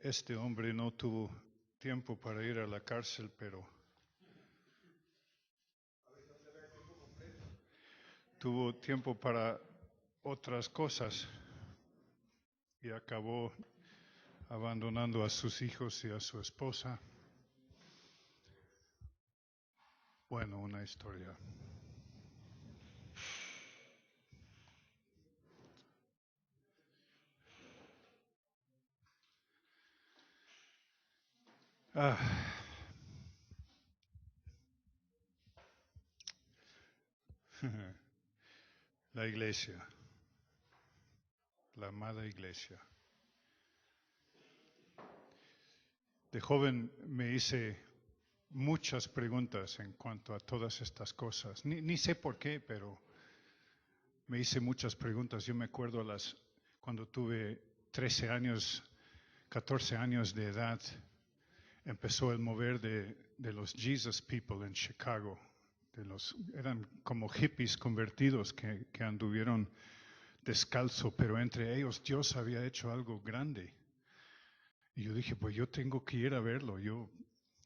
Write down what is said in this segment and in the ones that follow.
Este hombre no tuvo tiempo para ir a la cárcel, pero tuvo tiempo para otras cosas y acabó abandonando a sus hijos y a su esposa. Bueno, una historia. La iglesia, la amada iglesia. De joven me hice muchas preguntas en cuanto a todas estas cosas. Ni sé por qué, pero me hice muchas preguntas. Yo me acuerdo cuando tuve 13 años, 14 años de edad, empezó el mover de los Jesus People en Chicago. Eran como hippies convertidos que anduvieron descalzo, pero entre ellos Dios había hecho algo grande. Y yo dije, pues yo tengo que ir a verlo. Yo,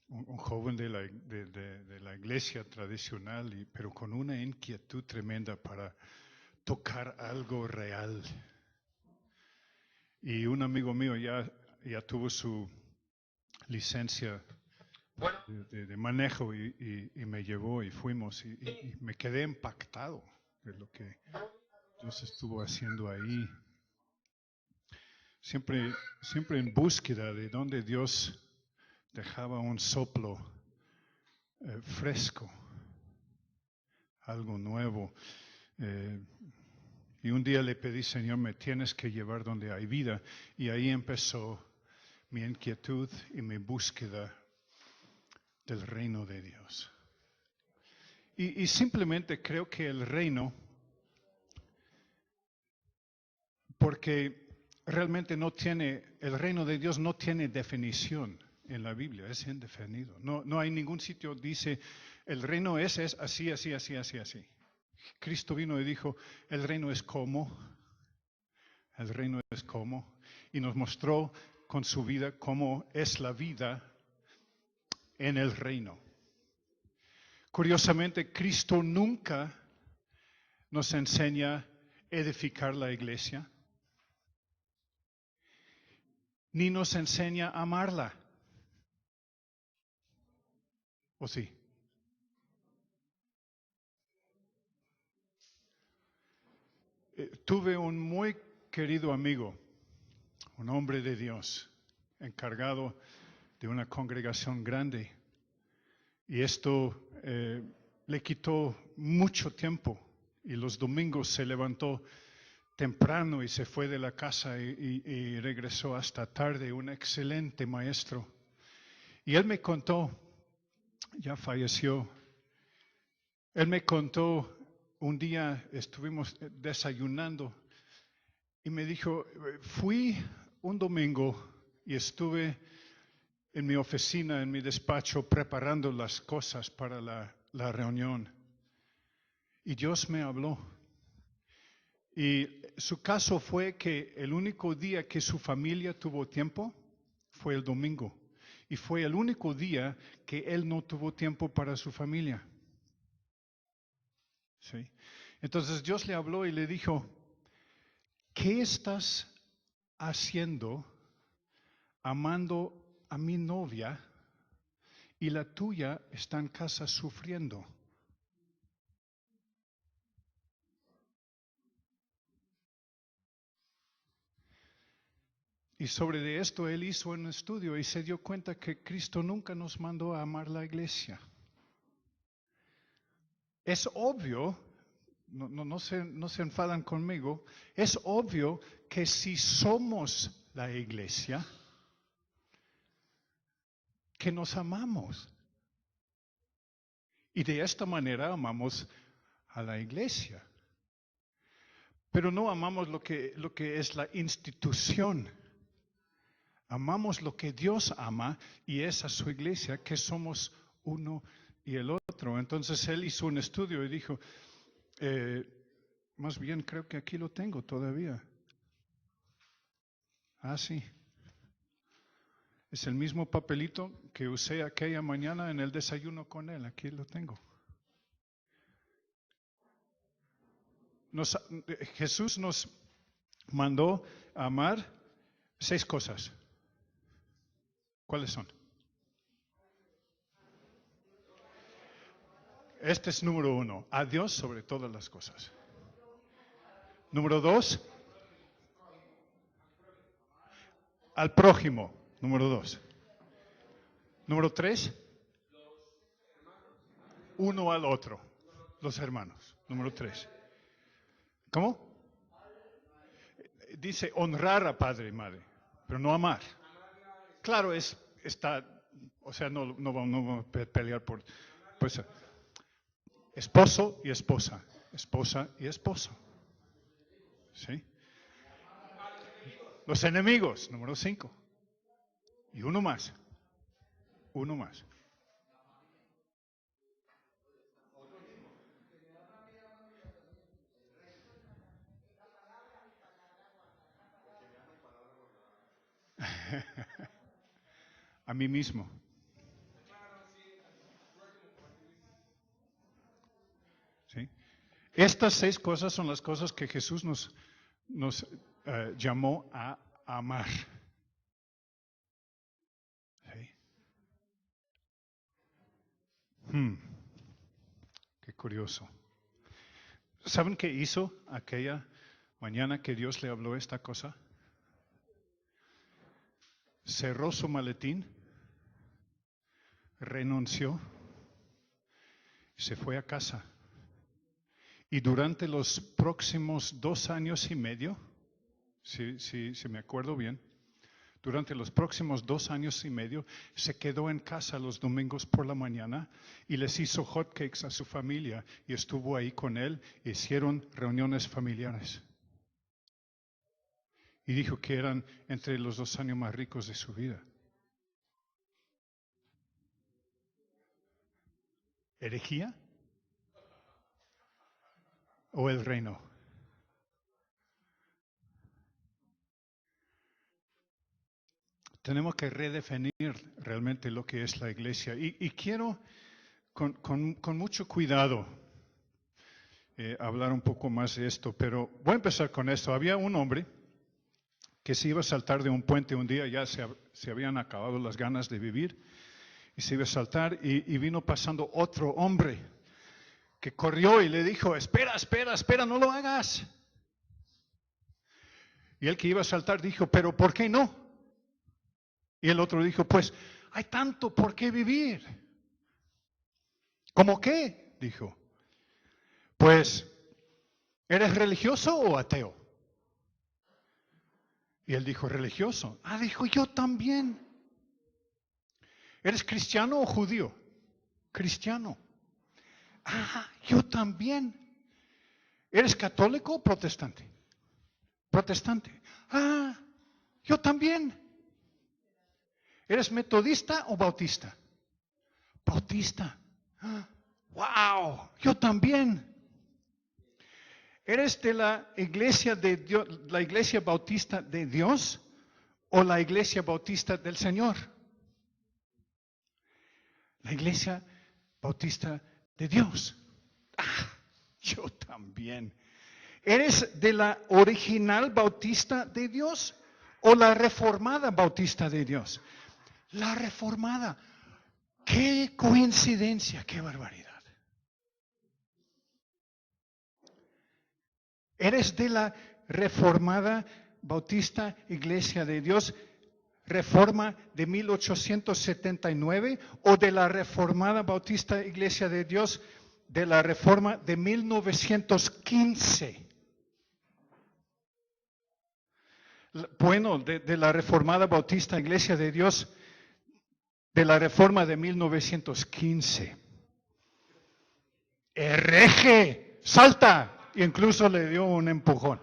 un joven de la iglesia tradicional, pero con una inquietud tremenda para tocar algo real. Y un amigo mío ya tuvo su licencia de manejo y me llevó y fuimos y me quedé impactado de lo que Dios estuvo haciendo ahí. Siempre en búsqueda de donde Dios dejaba un soplo fresco, algo nuevo. Y un día le pedí, Señor, me tienes que llevar donde hay vida. Y ahí empezó mi inquietud y mi búsqueda del reino de Dios. Y simplemente creo que el reino, porque realmente el reino de Dios no tiene definición en la Biblia, es indefinido. No hay ningún sitio que dice, el reino es así, así, así, así, así. Cristo vino y dijo, el reino es como, y nos mostró con su vida cómo es la vida en el reino. Curiosamente, Cristo nunca nos enseña a edificar la iglesia, ni nos enseña a amarla. ¿O sí? Tuve un muy querido amigo, un hombre de Dios, encargado de una congregación grande. Y esto le quitó mucho tiempo. Y los domingos se levantó temprano y se fue de la casa y regresó hasta tarde. Un excelente maestro. Y él me contó, ya falleció, él me contó, un día estuvimos desayunando y me dijo, fui un domingo y estuve en mi oficina, en mi despacho, preparando las cosas para la reunión. Y Dios me habló. Y su caso fue que el único día que su familia tuvo tiempo fue el domingo. Y fue el único día que él no tuvo tiempo para su familia. ¿Sí? Entonces Dios le habló y le dijo, ¿qué estás haciendo amando a mi novia y la tuya está en casa sufriendo? Y sobre esto él hizo un estudio y se dio cuenta que Cristo nunca nos mandó a amar la iglesia. Es obvio, no se enfadan conmigo, es obvio que si somos la iglesia, que nos amamos. Y de esta manera amamos a la iglesia. Pero no amamos lo que es la institución. Amamos lo que Dios ama y es a su iglesia, que somos uno y el otro. Entonces él hizo un estudio y dijo, más bien creo que aquí lo tengo todavía. Ah, sí. Es el mismo papelito que usé aquella mañana en el desayuno con él. Aquí lo tengo. Jesús nos mandó a amar 6 cosas. ¿Cuáles son? Este es número 1. A Dios sobre todas las cosas. Número 2. Al prójimo. Número 2. Número 3. Uno al otro. Los hermanos. Número 3. ¿Cómo? Dice honrar a padre y madre, pero no amar. Claro, está, o sea, no vamos a pelear por, pues, esposo y esposa y esposo. ¿Sí? Los enemigos, número 5. Y uno más. A mí mismo. ¿Sí? Estas 6 cosas son las cosas que Jesús nos llamó a amar. ¿Sí? Qué curioso. ¿Saben qué hizo aquella mañana que Dios le habló esta cosa? Cerró su maletín, renunció, se fue a casa. Y durante los próximos 2 años y medio, si me acuerdo bien, durante los próximos 2 años y medio se quedó en casa los domingos por la mañana y les hizo hotcakes a su familia y estuvo ahí con él, hicieron reuniones familiares. Y dijo que eran entre los 2 años más ricos de su vida. ¿Herejía? ¿O el reino? Tenemos que redefinir realmente lo que es la iglesia. Y quiero, con mucho cuidado, hablar un poco más de esto, pero voy a empezar con esto. Había un hombre que se iba a saltar de un puente un día, ya se habían acabado las ganas de vivir, y se iba a saltar, y vino pasando otro hombre que corrió y le dijo, espera, no lo hagas. Y el que iba a saltar dijo, pero ¿por qué no? Y el otro dijo, pues hay tanto por qué vivir. ¿Cómo qué? Dijo. Pues, ¿eres religioso o ateo? Y él dijo, religioso. Ah, dijo, yo también. ¿Eres cristiano o judío? Cristiano. Ah, yo también. ¿Eres católico o protestante? Protestante. Ah, yo también. ¿Eres metodista o bautista? Bautista. Ah, wow, yo también. ¿Eres de la iglesia de Dios, la iglesia bautista de Dios o la iglesia bautista del Señor? La iglesia bautista de Dios. Ah, yo también. ¿Eres de la original bautista de Dios o la reformada bautista de Dios? La reformada. ¡Qué coincidencia! ¡Qué barbaridad! ¿Eres de la reformada bautista iglesia de Dios, reforma de 1879 o de la reformada bautista iglesia de Dios de la reforma de 1915? Bueno, de la reformada bautista iglesia de Dios de la reforma de 1915. ¡Hereje! ¡Salta! Incluso le dio un empujón.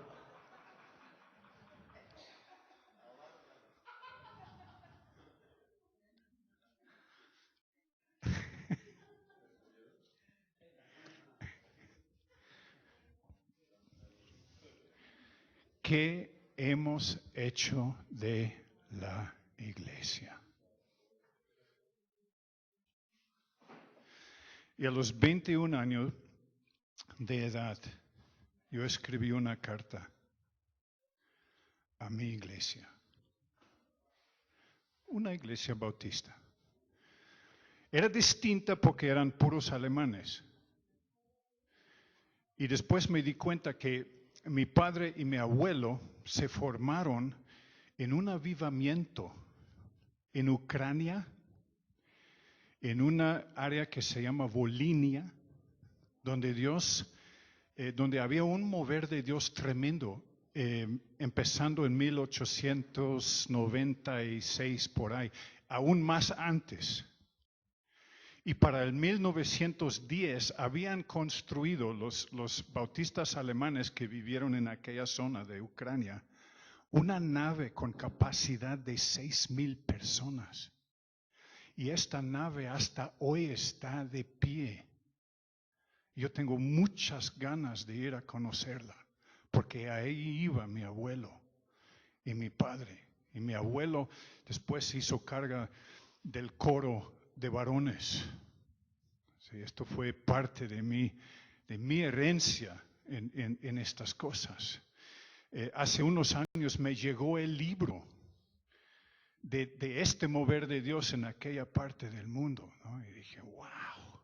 ¿Qué hemos hecho de la iglesia? Y a los 21 años de edad, yo escribí una carta a mi iglesia, una iglesia bautista. Era distinta porque eran puros alemanes. Y después me di cuenta que mi padre y mi abuelo se formaron en un avivamiento en Ucrania, en una área que se llama Volinia, donde había un mover de Dios tremendo, empezando en 1896 por ahí, aún más antes. Y para el 1910 habían construido los bautistas alemanes que vivieron en aquella zona de Ucrania una nave con capacidad de 6,000 personas. Y esta nave hasta hoy está de pie. Yo tengo muchas ganas de ir a conocerla, porque ahí iba mi abuelo y mi padre. Y mi abuelo después hizo carga del coro de varones. Sí, esto fue parte de mi herencia en estas cosas. Hace unos años me llegó el libro de este mover de Dios en aquella parte del mundo, ¿no? Y dije, wow,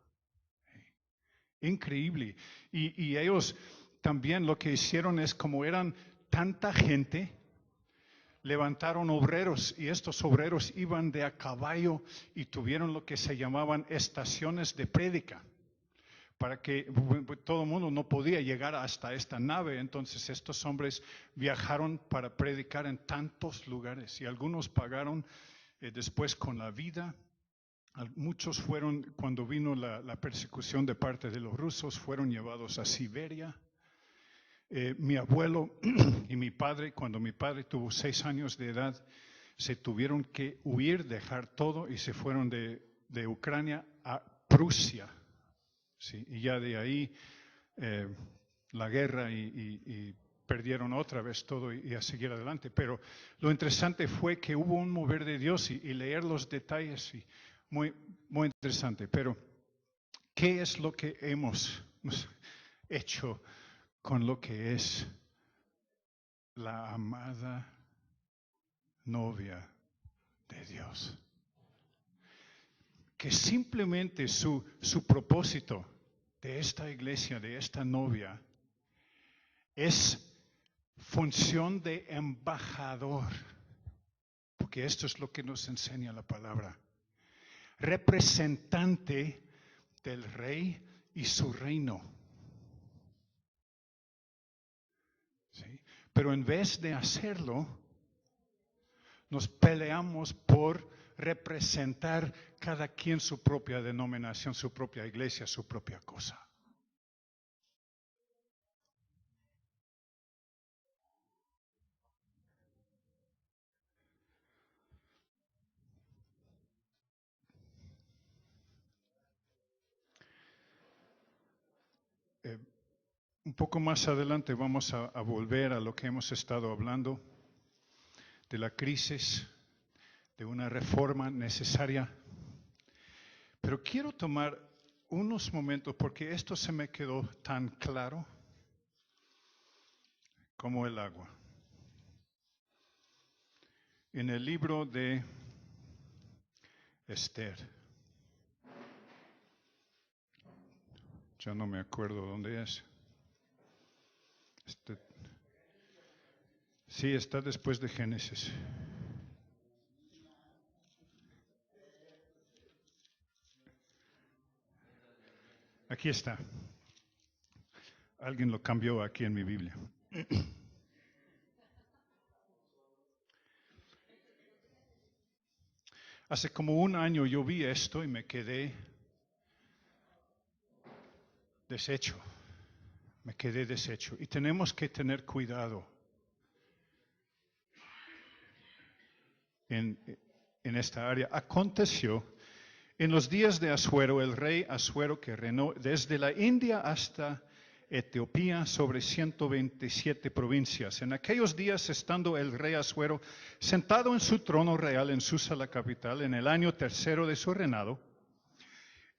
increíble. Y ellos también lo que hicieron es, como eran tanta gente, levantaron obreros, y estos obreros iban de a caballo y tuvieron lo que se llamaban estaciones de prédica, para que todo el mundo no podía llegar hasta esta nave. Entonces estos hombres viajaron para predicar en tantos lugares, y algunos pagaron después con la vida. Muchos fueron, cuando vino la persecución de parte de los rusos, fueron llevados a Siberia. Mi abuelo y mi padre, cuando mi padre tuvo 6 años de edad, se tuvieron que huir, dejar todo, y se fueron de Ucrania a Prusia. Sí, y ya de ahí la guerra y perdieron otra vez todo y a seguir adelante. Pero lo interesante fue que hubo un mover de Dios y leer los detalles, y muy, muy interesante. Pero, ¿qué es lo que hemos hecho con lo que es la amada novia de Dios? Que simplemente su propósito de esta iglesia, de esta novia, es función de embajador, porque esto es lo que nos enseña la palabra. Representante del rey y su reino. ¿Sí? Pero en vez de hacerlo, nos peleamos por representar cada quien su propia denominación, su propia iglesia, su propia cosa. Un poco más adelante vamos a volver a lo que hemos estado hablando, de la crisis, de una reforma necesaria. Pero quiero tomar unos momentos, porque esto se me quedó tan claro como el agua. En el libro de Esther, ya no me acuerdo dónde es. Sí, está después de Génesis. Aquí está. Alguien lo cambió aquí en mi Biblia. Hace como un año yo vi esto y me quedé deshecho. Me quedé deshecho. Y tenemos que tener cuidado en esta área. Aconteció en los días de Asuero, el rey Asuero, que reinó desde la India hasta Etiopía sobre 127 provincias. En aquellos días, estando el rey Asuero sentado en su trono real en Susa, la capital, en el año 3 de su reinado,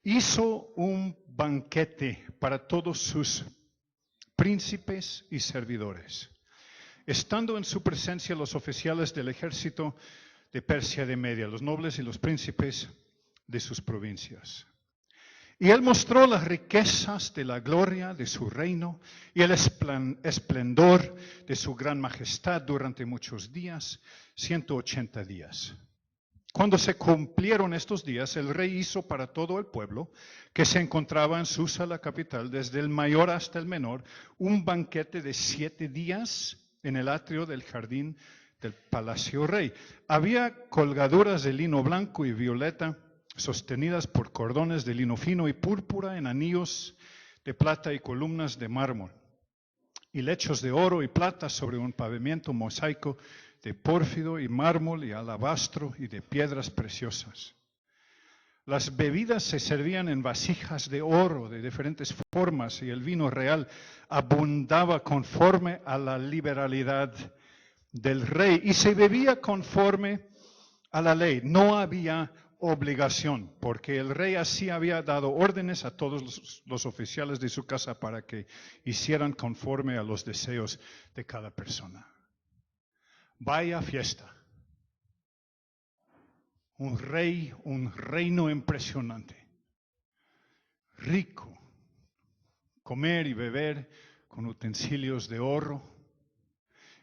hizo un banquete para todos sus príncipes y servidores. Estando en su presencia los oficiales del ejército de Persia de Media, los nobles y los príncipes de sus provincias. Y él mostró las riquezas de la gloria de su reino y el esplendor de su gran majestad durante muchos días, 180 días. Cuando se cumplieron estos días, el rey hizo para todo el pueblo que se encontraba en Susa, la capital, desde el mayor hasta el menor, un banquete de 7 días en el atrio del jardín del palacio rey. Había colgaduras de lino blanco y violeta, sostenidas por cordones de lino fino y púrpura en anillos de plata y columnas de mármol, y lechos de oro y plata sobre un pavimento mosaico de pórfido y mármol y alabastro y de piedras preciosas. Las bebidas se servían en vasijas de oro de diferentes formas y el vino real abundaba conforme a la liberalidad del rey y se bebía conforme a la ley. No había obligación, porque el rey así había dado órdenes a todos los oficiales de su casa para que hicieran conforme a los deseos de cada persona. Vaya fiesta. Un rey, un reino impresionante. Rico. Comer y beber con utensilios de oro.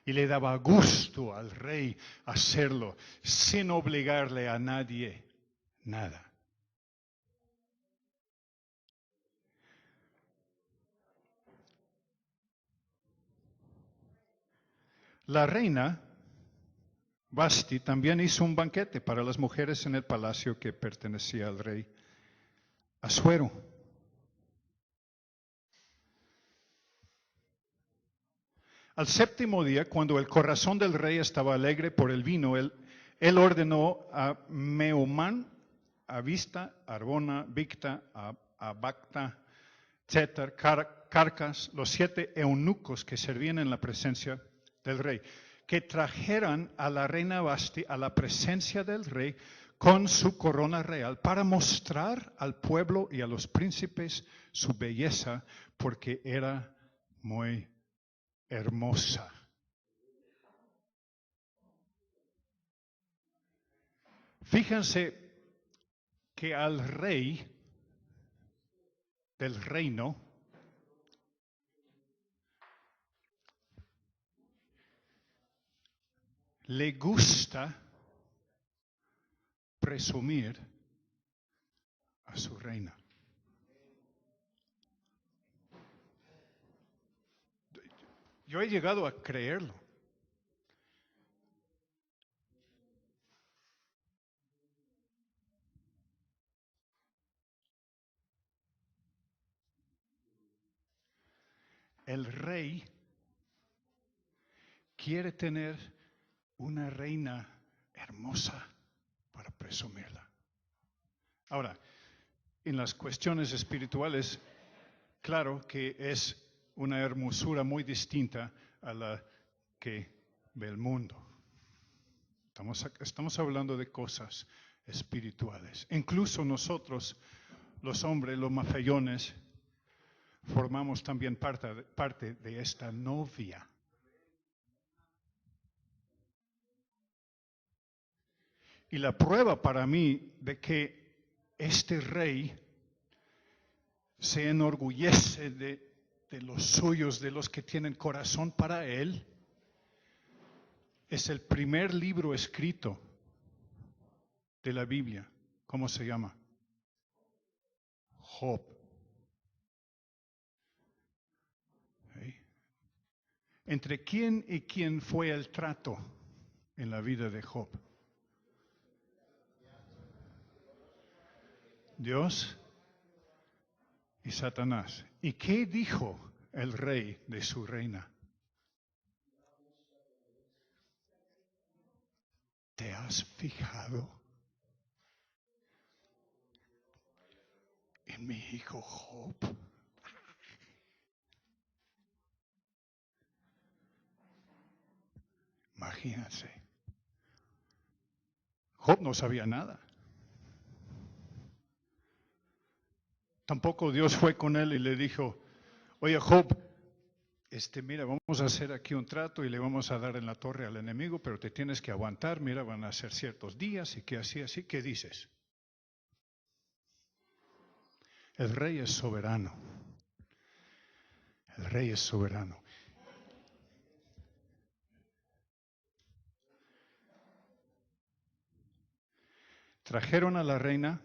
Y le daba gusto al rey hacerlo sin obligarle a nadie nada. La reina Vasti también hizo un banquete para las mujeres en el palacio que pertenecía al rey Asuero. Al séptimo día, cuando el corazón del rey estaba alegre por el vino, él ordenó a Meumán, a Vista, a Arbona, Bicta, a Bacta, Zetar, Carcas, los 7 eunucos que servían en la presencia del rey, que trajeran a la reina Vasti a la presencia del rey con su corona real para mostrar al pueblo y a los príncipes su belleza, porque era muy hermosa. Fíjense que al rey del reino le gusta presumir a su reina. Yo he llegado a creerlo. El rey quiere tener una reina hermosa para presumirla. Ahora, en las cuestiones espirituales, claro que es una hermosura muy distinta a la que ve el mundo. Estamos hablando de cosas espirituales. Incluso nosotros, los hombres, los mafellones, formamos también parte de esta novia. Y la prueba para mí de que este rey se enorgullece de los suyos, de los que tienen corazón para él, es el primer libro escrito de la Biblia. ¿Cómo se llama? Job. ¿Sí? ¿Entre quién y quién fue el trato en la vida de Job? Dios y Satanás. ¿Y qué dijo el rey de su reina? ¿Te has fijado en mi hijo Job? Imagínense. Job no sabía nada. Tampoco Dios fue con él y le dijo, oye Job, mira, vamos a hacer aquí un trato y le vamos a dar en la torre al enemigo, pero te tienes que aguantar, mira, van a ser ciertos días y que así, ¿qué dices? El rey es soberano. El rey es soberano. Trajeron a la reina,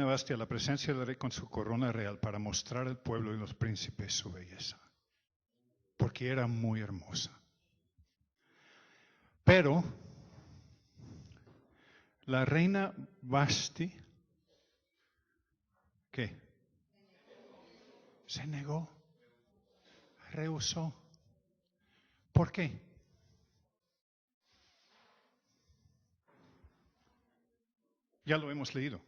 Vasti a la presencia del rey con su corona real para mostrar al pueblo y los príncipes su belleza, porque era muy hermosa. Pero la reina Vasti, ¿qué? Se negó, rehusó. ¿Por qué? Ya lo hemos leído.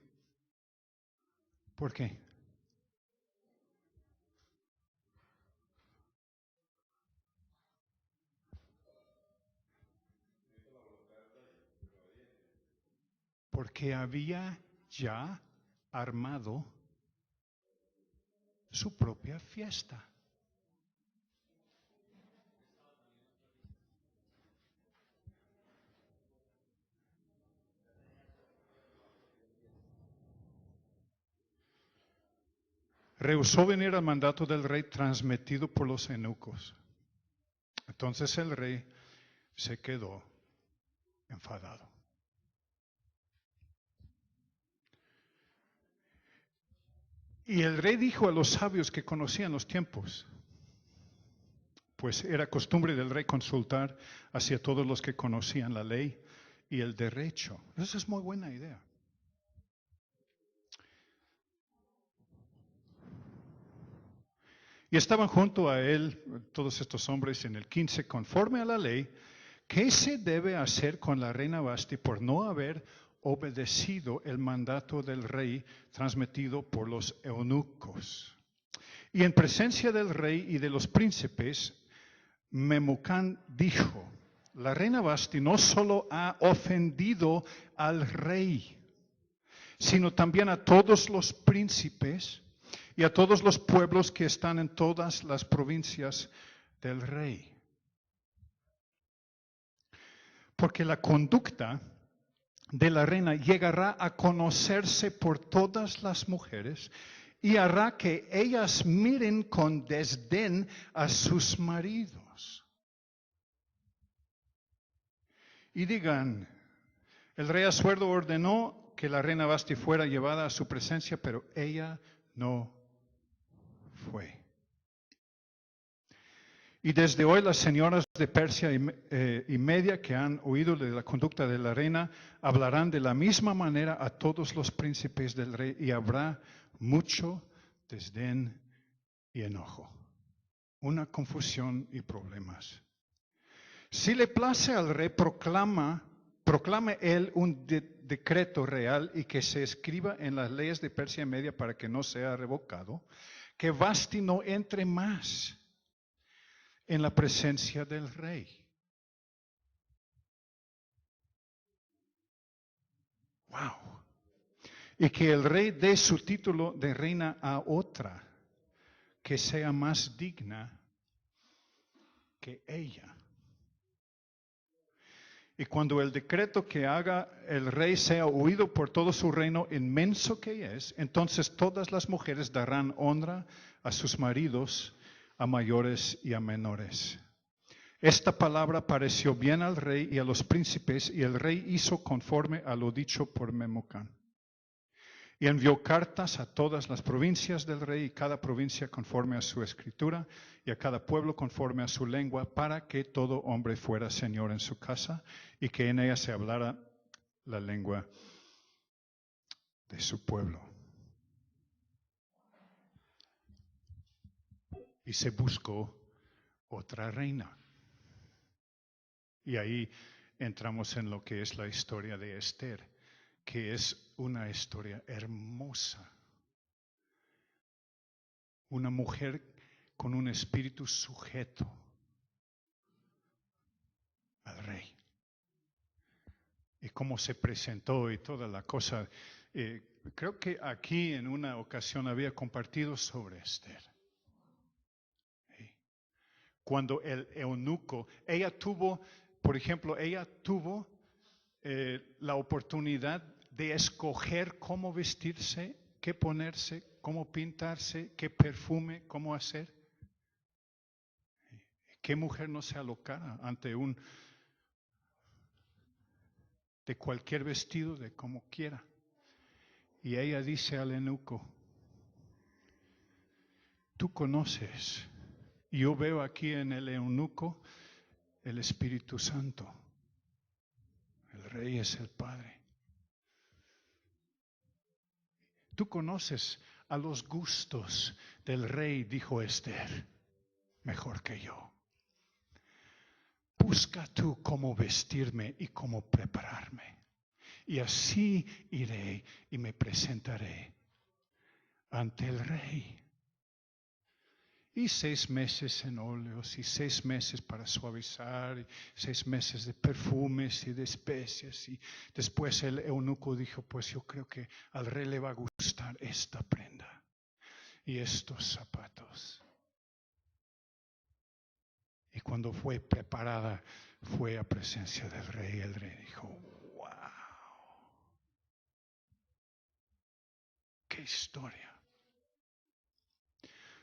¿Por qué? Porque había ya armado su propia fiesta. Rehusó venir al mandato del rey transmitido por los eunucos. Entonces el rey se quedó enfadado. Y el rey dijo a los sabios que conocían los tiempos, pues era costumbre del rey consultar hacia todos los que conocían la ley y el derecho. Esa es muy buena idea. Y estaban junto a él todos estos hombres en el 15, conforme a la ley, ¿qué se debe hacer con la reina Vasti por no haber obedecido el mandato del rey transmitido por los eunucos? Y en presencia del rey y de los príncipes, Memucán dijo, la reina Vasti no solo ha ofendido al rey, sino también a todos los príncipes y a todos los pueblos que están en todas las provincias del rey. Porque la conducta de la reina llegará a conocerse por todas las mujeres y hará que ellas miren con desdén a sus maridos. Y digan, el rey Asuerdo ordenó que la reina Vasti fuera llevada a su presencia, pero ella no fue. Y desde hoy las señoras de Persia y Media que han oído de la conducta de la reina hablarán de la misma manera a todos los príncipes del rey y habrá mucho desdén y enojo, una confusión y problemas. Si le place al rey, proclame él un decreto real y que se escriba en las leyes de Persia y Media para que no sea revocado, que Vasti no entre más en la presencia del rey. Wow. Y que el rey dé su título de reina a otra que sea más digna que ella. Y cuando el decreto que haga el rey sea oído por todo su reino inmenso que es, entonces todas las mujeres darán honra a sus maridos, a mayores y a menores. Esta palabra pareció bien al rey y a los príncipes, y el rey hizo conforme a lo dicho por Memucán. Y envió cartas a todas las provincias del rey, y cada provincia conforme a su escritura, y a cada pueblo conforme a su lengua, para que todo hombre fuera señor en su casa, y que en ella se hablara la lengua de su pueblo. Y se buscó otra reina. Y ahí entramos en lo que es la historia de Esther, que es una historia hermosa. Una mujer con un espíritu sujeto al rey. Y cómo se presentó y toda la cosa. Creo que aquí en una ocasión había compartido sobre Esther. Cuando el eunuco, ella tuvo, por ejemplo, la oportunidad de escoger cómo vestirse, qué ponerse, cómo pintarse, qué perfume, cómo hacer. ¿Qué mujer no se alocara ante de cualquier vestido, de como quiera? Y ella dice al eunuco, tú conoces, y yo veo aquí en el eunuco el Espíritu Santo. El Rey es el Padre. Tú conoces a los gustos del Rey, dijo Esther, mejor que yo. Busca tú cómo vestirme y cómo prepararme. Y así iré y me presentaré ante el Rey. Y 6 meses en óleos, y 6 meses para suavizar, y 6 meses de perfumes y de especias. Y después el eunuco dijo, pues yo creo que al Rey le va a gustar esta prenda y estos zapatos. Y cuando fue preparada, fue a presencia del Rey. El Rey dijo, wow, qué historia.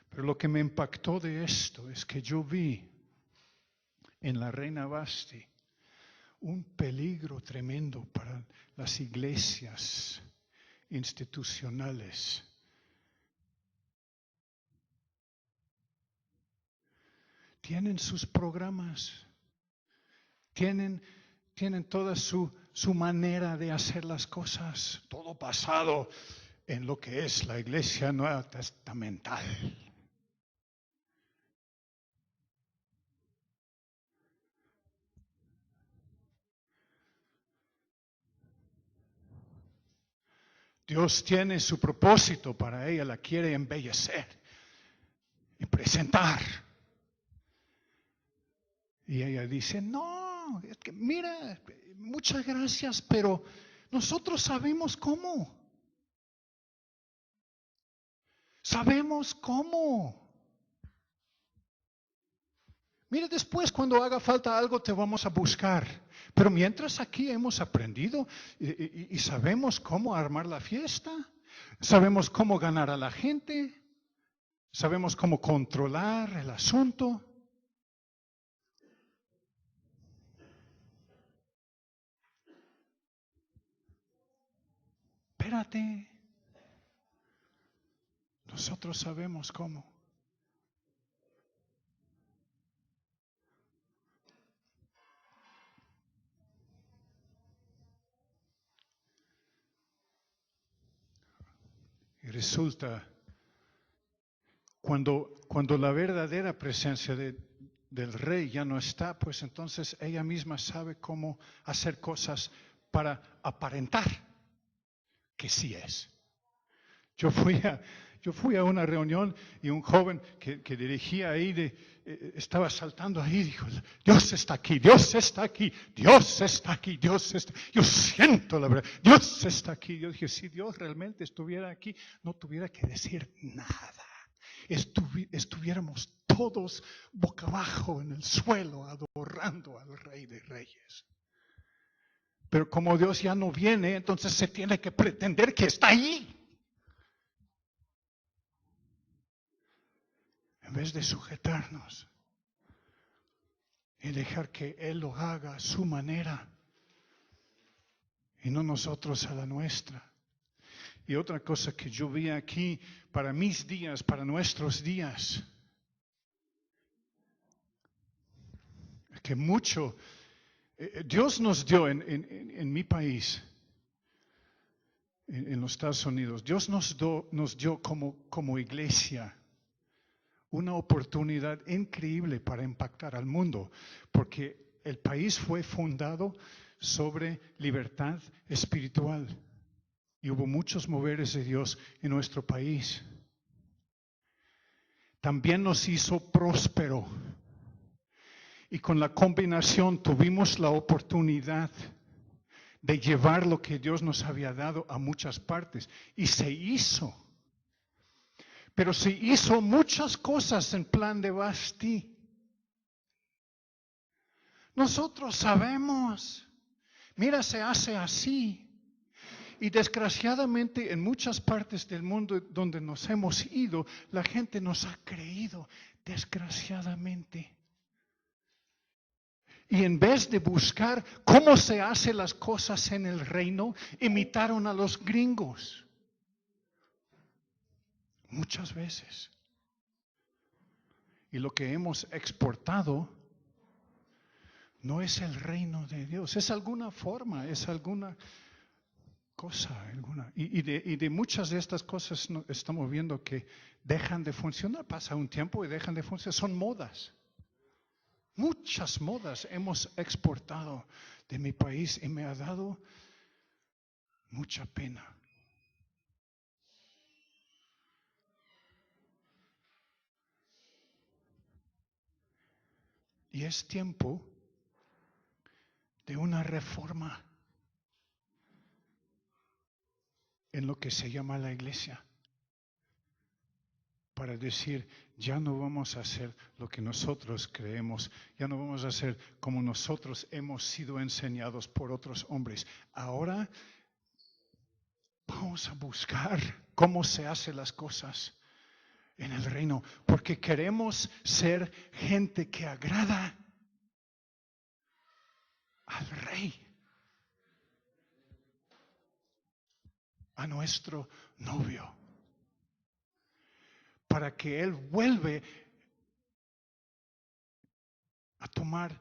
Pero lo que me impactó de esto es que yo vi en la reina Vasti un peligro tremendo para las iglesias institucionales. Tienen sus programas, tienen toda su manera de hacer las cosas, todo basado en lo que es la iglesia nueva testamental. Dios tiene su propósito para ella, la quiere embellecer y presentar. Y ella dice, no, es que mira, muchas gracias, pero nosotros sabemos cómo. Sabemos cómo. Mira, después cuando haga falta algo te vamos a buscar. Pero mientras aquí hemos aprendido y sabemos cómo armar la fiesta, sabemos cómo ganar a la gente, sabemos cómo controlar el asunto. Espérate, nosotros sabemos cómo. Y resulta, cuando la verdadera presencia del Rey ya no está, pues entonces ella misma sabe cómo hacer cosas para aparentar que sí es. Yo fui a una reunión y un joven que dirigía ahí, estaba saltando ahí y dijo, Dios está aquí, Dios está aquí, Dios está aquí, Dios está aquí. Yo siento la verdad, Dios está aquí. Yo dije, si Dios realmente estuviera aquí, no tuviera que decir nada. Estuviéramos todos boca abajo en el suelo adorando al Rey de Reyes. Pero como Dios ya no viene, entonces se tiene que pretender que está ahí. En vez de sujetarnos y dejar que Él lo haga a su manera y no nosotros a la nuestra. Y otra cosa que yo vi aquí para mis días, para nuestros días, es que mucho, Dios nos dio en mi país, en los Estados Unidos, Dios nos dio como iglesia una oportunidad increíble para impactar al mundo, porque el país fue fundado sobre libertad espiritual y hubo muchos moveres de Dios en nuestro país. También nos hizo próspero y con la combinación tuvimos la oportunidad de llevar lo que Dios nos había dado a muchas partes. Y se hizo. Pero se hizo muchas cosas en plan de Basti. Nosotros sabemos. Mira, se hace así. Y desgraciadamente en muchas partes del mundo donde nos hemos ido, la gente nos ha creído, desgraciadamente. Y en vez de buscar cómo se hacen las cosas en el reino, imitaron a los gringos. Muchas veces. Y lo que hemos exportado no es el reino de Dios, es alguna forma, es alguna cosa. Y de muchas de estas cosas estamos viendo que dejan de funcionar. Pasa un tiempo y dejan de funcionar. Son modas. Muchas modas hemos exportado de mi país y me ha dado mucha pena. Y es tiempo de una reforma en lo que se llama la iglesia. Para decir, ya no vamos a hacer lo que nosotros creemos, ya no vamos a hacer como nosotros hemos sido enseñados por otros hombres. Ahora vamos a buscar cómo se hacen las cosas en el reino, porque queremos ser gente que agrada al Rey, a nuestro novio, para que Él vuelve a tomar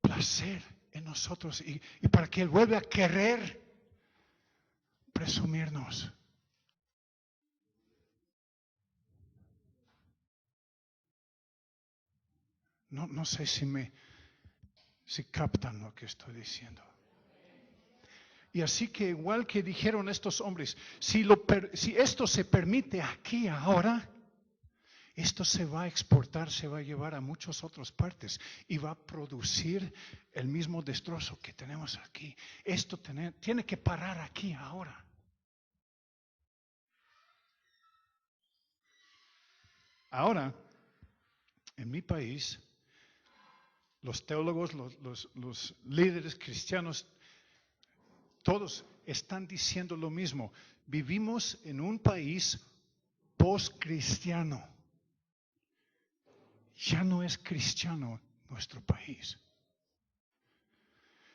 placer en nosotros y para que Él vuelva a querer presumirnos. No sé si captan lo que estoy diciendo. Y así que igual que dijeron estos hombres, si esto se permite aquí ahora, esto se va a exportar, se va a llevar a muchas otras partes y va a producir el mismo destrozo que tenemos aquí. Esto tiene que parar aquí ahora. Ahora, en mi país, los teólogos, los líderes cristianos, todos están diciendo lo mismo. Vivimos en un país post-cristiano. Ya no es cristiano nuestro país.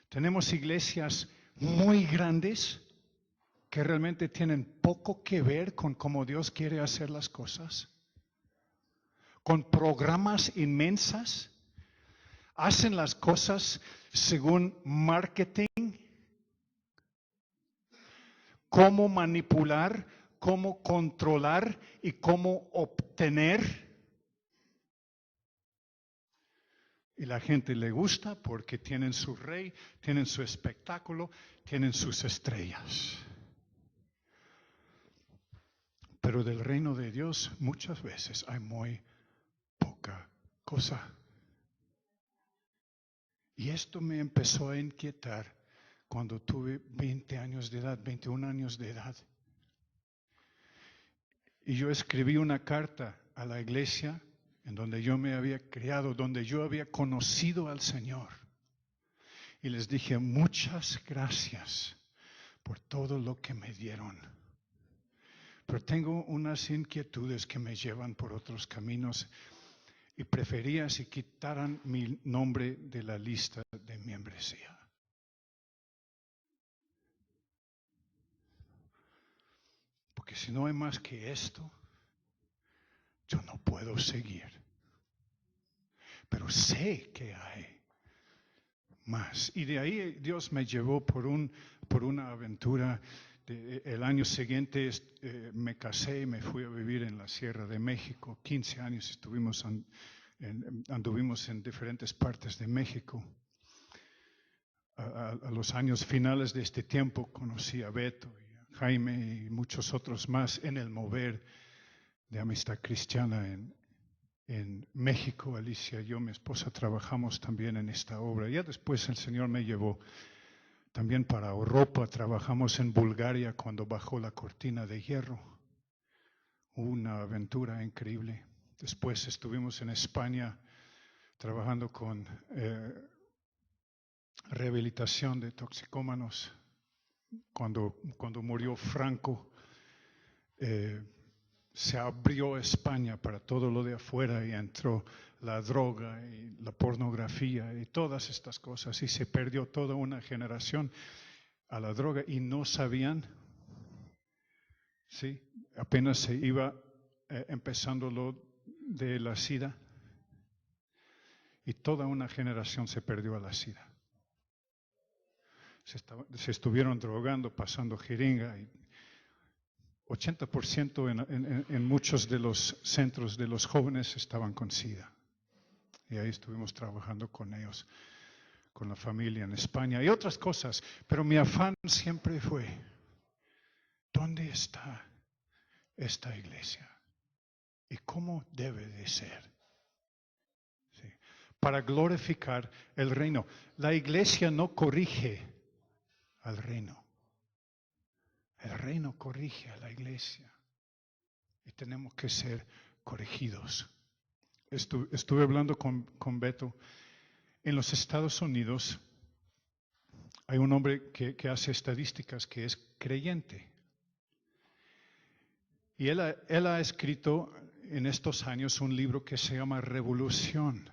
Tenemos iglesias muy grandes que realmente tienen poco que ver con cómo Dios quiere hacer las cosas. Con programas inmensas. Hacen las cosas según marketing. Cómo manipular, cómo controlar y cómo obtener. Y la gente le gusta porque tienen su rey, tienen su espectáculo, tienen sus estrellas. Pero del reino de Dios muchas veces hay muy poca cosa. Y esto me empezó a inquietar cuando tuve 20 años de edad, 21 años de edad. Y yo escribí una carta a la iglesia en donde yo me había criado, donde yo había conocido al Señor. Y les dije, muchas gracias por todo lo que me dieron. Pero tengo unas inquietudes que me llevan por otros caminos y prefería si quitaran mi nombre de la lista de membresía. Porque si no hay más que esto, yo no puedo seguir. Pero sé que hay más. Y de ahí Dios me llevó por una aventura. El año siguiente me casé y me fui a vivir en la Sierra de México. 15 años anduvimos en diferentes partes de México. A los años finales de este tiempo conocí a Beto y a Jaime y muchos otros más en el mover de amistad cristiana en México. Alicia y yo, mi esposa, trabajamos también en esta obra. Ya después el Señor me llevó También para Europa trabajamos en Bulgaria cuando bajó la cortina de hierro. Una aventura increíble. Después estuvimos en España trabajando con rehabilitación de toxicómanos. Cuando murió Franco, se abrió España para todo lo de afuera y entró la droga y la pornografía y todas estas cosas y se perdió toda una generación a la droga y no sabían, ¿sí? Apenas se iba empezando lo de la SIDA y toda una generación se perdió a la SIDA. Se estuvieron drogando, pasando jeringa y 80% en muchos de los centros de los jóvenes estaban con SIDA. Y ahí estuvimos trabajando con ellos, con la familia en España y otras cosas. Pero mi afán siempre fue, ¿dónde está esta iglesia? ¿Y cómo debe de ser? Sí. Para glorificar el reino. La iglesia no corrige al reino. El reino corrige a la iglesia. Y tenemos que ser corregidos. Estuve hablando con Beto. En los Estados Unidos hay un hombre que hace estadísticas que es creyente. Y él ha escrito en estos años un libro que se llama Revolución.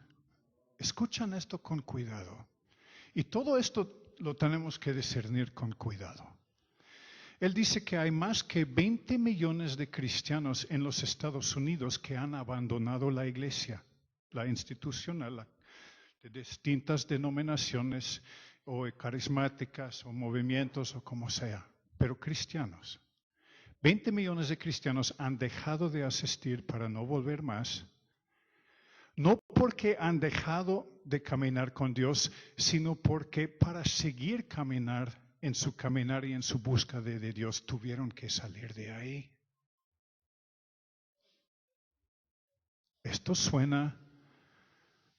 Escuchan esto con cuidado. Y todo esto lo tenemos que discernir con cuidado. Él dice que hay más que 20 millones de cristianos en los Estados Unidos que han abandonado la iglesia, la institucional, de distintas denominaciones o carismáticas o movimientos o como sea, pero cristianos. 20 millones de cristianos han dejado de asistir para no volver más, no porque han dejado de caminar con Dios, sino porque para seguir en su caminar y en su búsqueda de Dios tuvieron que salir de ahí. Esto suena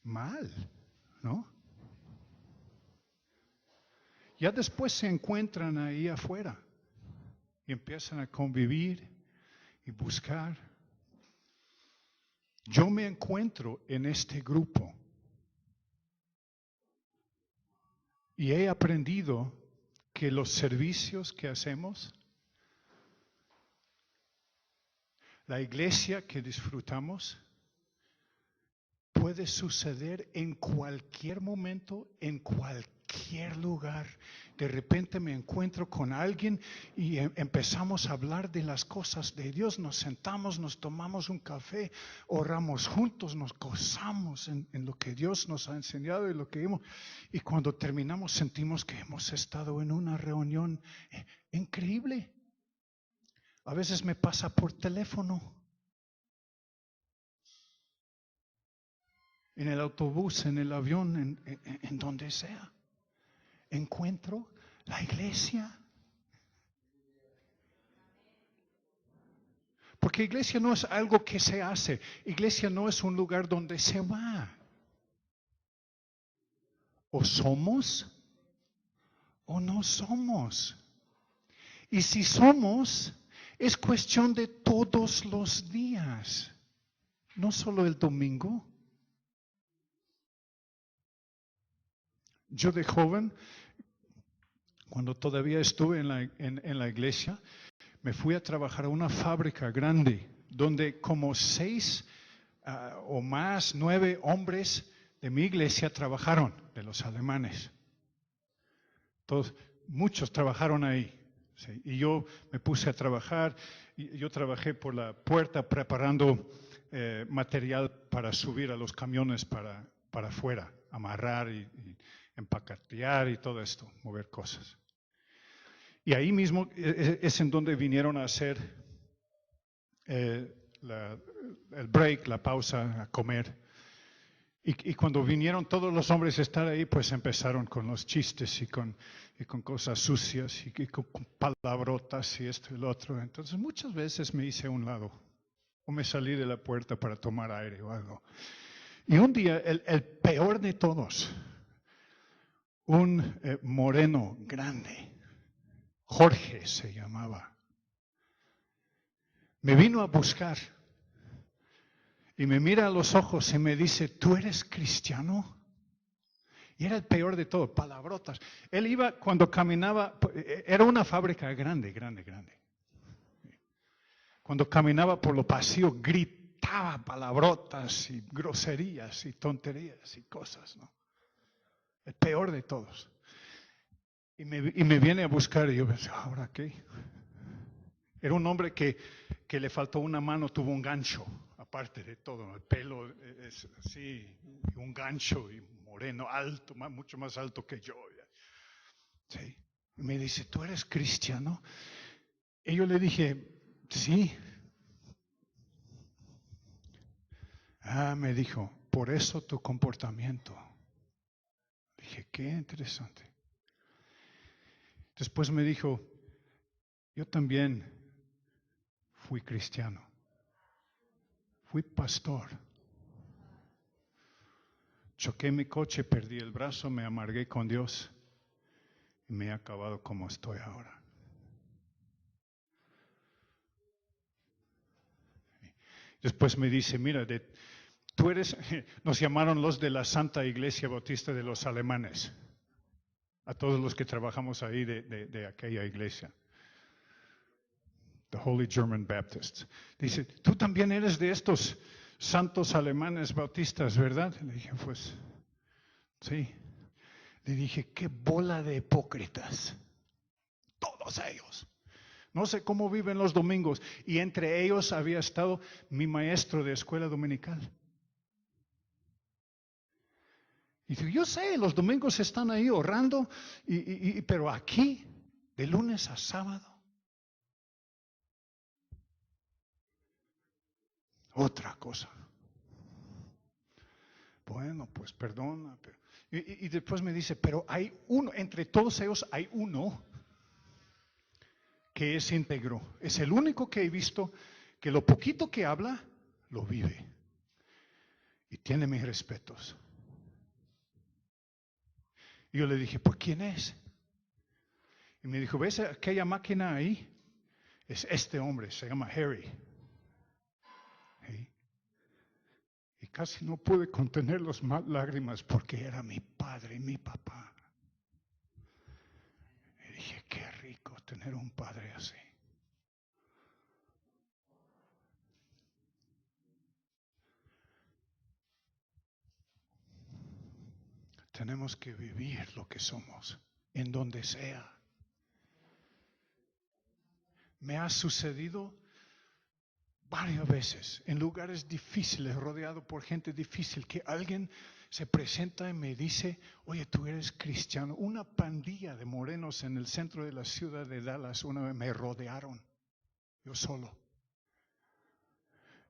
mal, ¿no? Ya después se encuentran ahí afuera y empiezan a convivir y buscar. Yo me encuentro en este grupo y he aprendido que los servicios que hacemos, la iglesia que disfrutamos, puede suceder en cualquier momento, en cualquier lugar. De repente me encuentro con alguien y empezamos a hablar de las cosas de Dios. Nos sentamos, nos tomamos un café, oramos juntos, nos gozamos en lo que Dios nos ha enseñado y lo que hemos. Y cuando terminamos sentimos que hemos estado en una reunión increíble. A veces me pasa por teléfono. En el autobús, en el avión, en donde sea. Encuentro la iglesia. Porque iglesia no es algo que se hace. Iglesia no es un lugar donde se va. O somos o no somos. Y si somos, es cuestión de todos los días. No solo el domingo. Yo de joven, cuando todavía estuve en la iglesia, me fui a trabajar a una fábrica grande, donde como 6 o más, 9 hombres de mi iglesia trabajaron, de los alemanes. Muchos trabajaron ahí. ¿Sí? Y yo me puse a trabajar, y yo trabajé por la puerta preparando material para subir a los camiones para afuera, amarrar y empaquetear y todo esto, mover cosas. Y ahí mismo es en donde vinieron a hacer el break, la pausa, a comer. Y cuando vinieron todos los hombres a estar ahí, pues empezaron con los chistes y con cosas sucias y con palabrotas y esto y lo otro. Entonces muchas veces me hice a un lado o me salí de la puerta para tomar aire o algo. Y un día, el peor de todos, un moreno grande, Jorge se llamaba. Me vino a buscar y me mira a los ojos y me dice, ¿tú eres cristiano? Y era el peor de todo, palabrotas. Él iba, cuando caminaba, era una fábrica grande, grande, grande. Cuando caminaba por los pasillos gritaba palabrotas y groserías y tonterías y cosas, ¿no? El peor de todos. Y me viene a buscar y yo pensé, ¿ahora qué? Era un hombre que le faltó una mano, tuvo un gancho, aparte de todo, ¿no? El pelo es así, un gancho y moreno, alto, mucho más alto que yo. ¿Sí? Y me dice, ¿tú eres cristiano? Y yo le dije, sí. Me dijo, por eso tu comportamiento. Dije, qué interesante. Después me dijo, yo también fui cristiano. Fui pastor. Choqué mi coche, perdí el brazo, me amargué con Dios y me he acabado como estoy ahora. Después me dice, mira, tú eres, nos llamaron los de la Santa Iglesia Bautista de los Alemanes, a todos los que trabajamos ahí de aquella iglesia. The Holy German Baptists. Dice, tú también eres de estos santos alemanes bautistas, ¿verdad? Le dije, pues, sí. Le dije, qué bola de hipócritas. Todos ellos. No sé cómo viven los domingos. Y entre ellos había estado mi maestro de escuela dominical. Y digo, yo sé, los domingos están ahí orando, pero aquí, de lunes a sábado, otra cosa. Bueno, pues perdona. Y después me dice, pero hay uno, entre todos ellos hay uno que es íntegro. Es el único que he visto que lo poquito que habla, lo vive. Y tiene mis respetos. Y yo le dije, ¿por quién es? Y me dijo, ¿ves aquella máquina ahí? Es este hombre, se llama Harry. ¿Sí? Y casi no pude contener las lágrimas porque era mi padre y mi papá. Y dije, qué rico tener un padre así. Tenemos que vivir lo que somos, en donde sea. Me ha sucedido varias veces, en lugares difíciles, rodeado por gente difícil, que alguien se presenta y me dice, oye, tú eres cristiano. Una pandilla de morenos en el centro de la ciudad de Dallas una vez me rodearon, yo solo.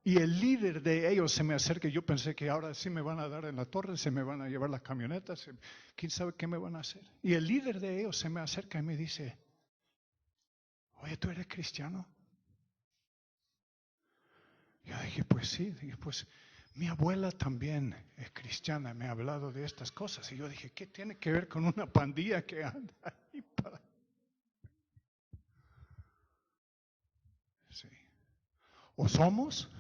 Y el líder de ellos se me acerca, yo pensé que ahora sí me van a dar en la torre, se me van a llevar las camionetas, quién sabe qué me van a hacer. Y el líder de ellos se me acerca y me dice, oye, ¿tú eres cristiano? Yo dije, pues sí, dije, pues mi abuela también es cristiana, me ha hablado de estas cosas. Y yo dije, ¿qué tiene que ver con una pandilla que anda ahí para? Sí. O somos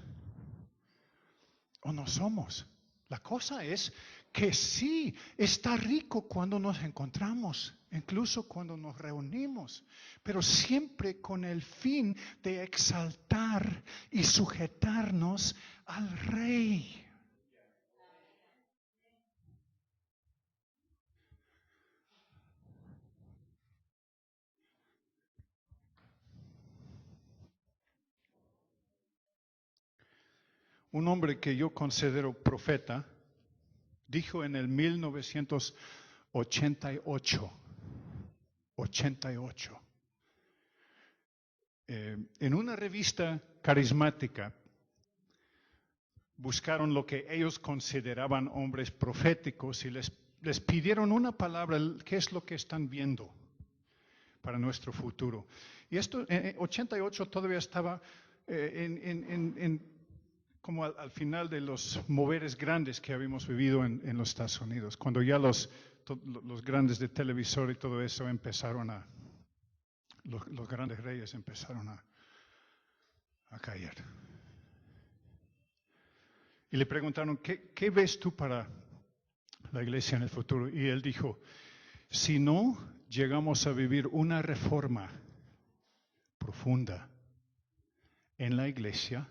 o no somos. La cosa es que sí, está rico cuando nos encontramos, incluso cuando nos reunimos, pero siempre con el fin de exaltar y sujetarnos al Rey. Un hombre que yo considero profeta dijo en el 1988, en una revista carismática, buscaron lo que ellos consideraban hombres proféticos y les pidieron una palabra, ¿qué es lo que están viendo para nuestro futuro? Y esto, en 88 todavía estaba como al final de los moveres grandes que habíamos vivido en los Estados Unidos, cuando ya los los grandes de televisor y todo eso empezaron los grandes reyes empezaron a caer. Y le preguntaron, ¿qué ves tú para la iglesia en el futuro? Y él dijo, si no llegamos a vivir una reforma profunda en la iglesia,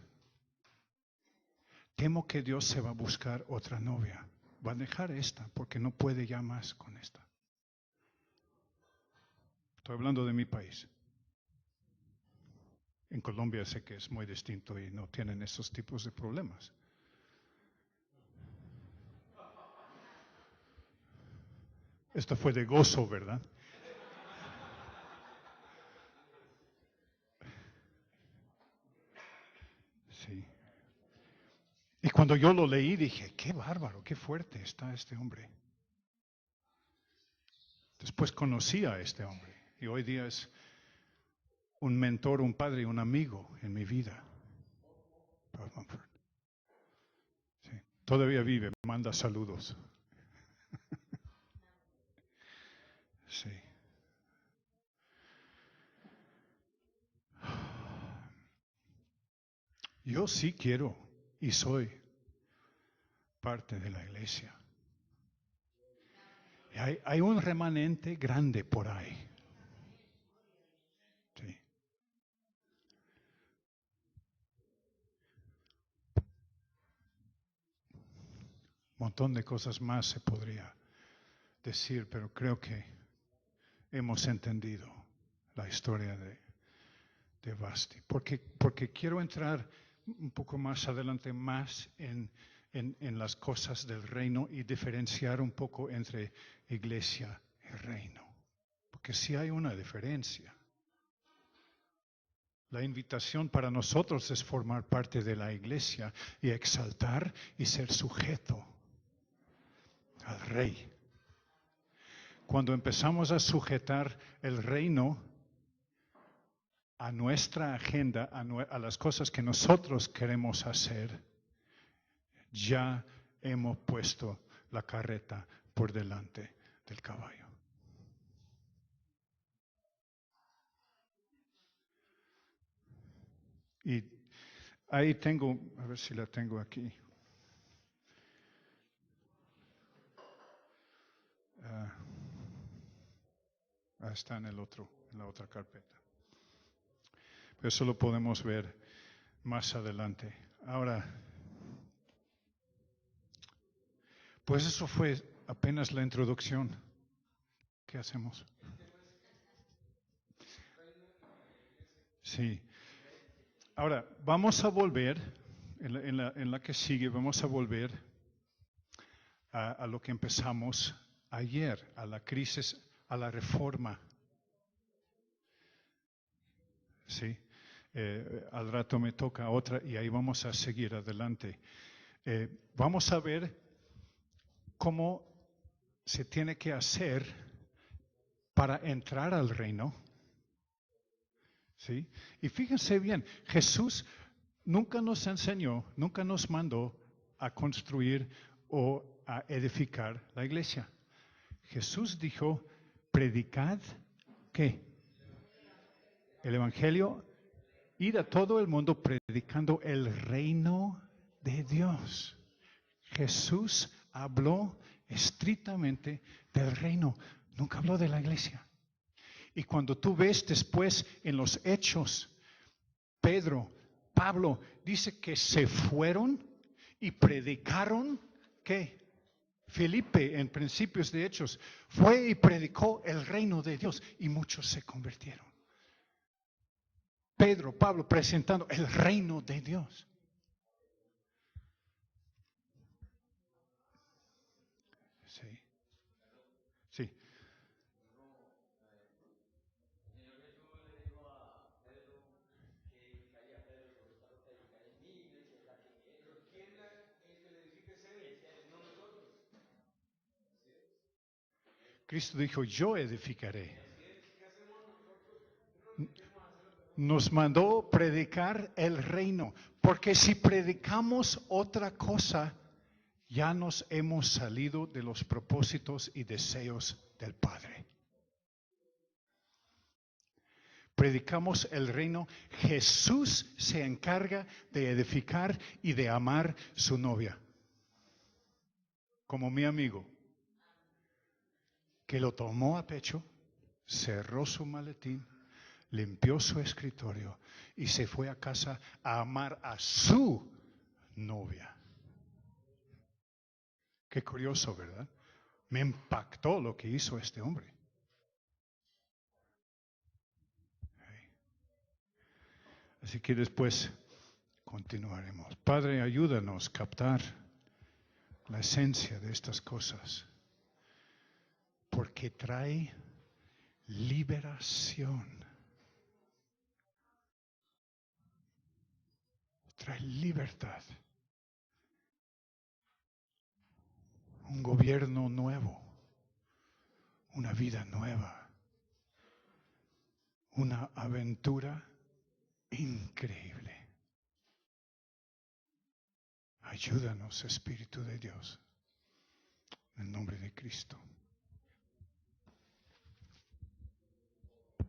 temo que Dios se va a buscar otra novia. Va a dejar esta porque no puede ya más con esta. Estoy hablando de mi país. En Colombia sé que es muy distinto y no tienen esos tipos de problemas. Esto fue de gozo, ¿verdad? Sí. Y cuando yo lo leí dije, qué bárbaro, qué fuerte está este hombre. Después conocí a este hombre y hoy día es un mentor, un padre y un amigo en mi vida. Sí. Todavía vive, manda saludos. Sí. Yo sí quiero y soy parte de la iglesia. Hay un remanente grande por ahí. Sí. Un montón de cosas más se podría decir, pero creo que hemos entendido la historia de Basti. Porque quiero entrar un poco más adelante, más en las cosas del reino y diferenciar un poco entre iglesia y reino. Porque sí hay una diferencia. La invitación para nosotros es formar parte de la iglesia y exaltar y ser sujeto al rey. Cuando empezamos a sujetar el reino a nuestra agenda, a las cosas que nosotros queremos hacer, ya hemos puesto la carreta por delante del caballo. Y ahí tengo, a ver si la tengo aquí. Está en la otra carpeta. Pero eso lo podemos ver más adelante. Ahora, pues eso fue apenas la introducción. ¿Qué hacemos? Sí. Ahora, vamos a volver, en la que sigue, vamos a volver a lo que empezamos ayer, a la crisis, a la reforma. Sí. Al rato me toca otra y ahí vamos a seguir adelante. Vamos a ver cómo se tiene que hacer para entrar al reino. ¿Sí? Y fíjense bien, Jesús nunca nos enseñó, nunca nos mandó a construir o a edificar la iglesia. Jesús dijo, predicad, ¿qué? El Evangelio, id a todo el mundo predicando el reino de Dios. Jesús habló estrictamente del reino, nunca habló de la iglesia. Y cuando tú ves después en los hechos, Pedro, Pablo, dice que se fueron y predicaron, ¿qué? Felipe, en principios de hechos, fue y predicó el reino de Dios y muchos se convirtieron. Pedro, Pablo, presentando el reino de Dios. Sí. Sí. Cristo dijo, yo edificaré. Nos mandó predicar el reino, porque si predicamos otra cosa, Ya nos hemos salido de los propósitos y deseos del Padre. Predicamos el reino. Jesús se encarga de edificar y de amar su novia. Como mi amigo, que lo tomó a pecho, cerró su maletín, limpió su escritorio y se fue a casa a amar a su novia. Qué curioso, ¿verdad? Me impactó lo que hizo este hombre. Así que después continuaremos. Padre, ayúdanos a captar la esencia de estas cosas, porque trae liberación. Trae libertad. Un gobierno nuevo. Una vida nueva. Una aventura increíble. Ayúdanos, Espíritu de Dios, en el nombre de Cristo.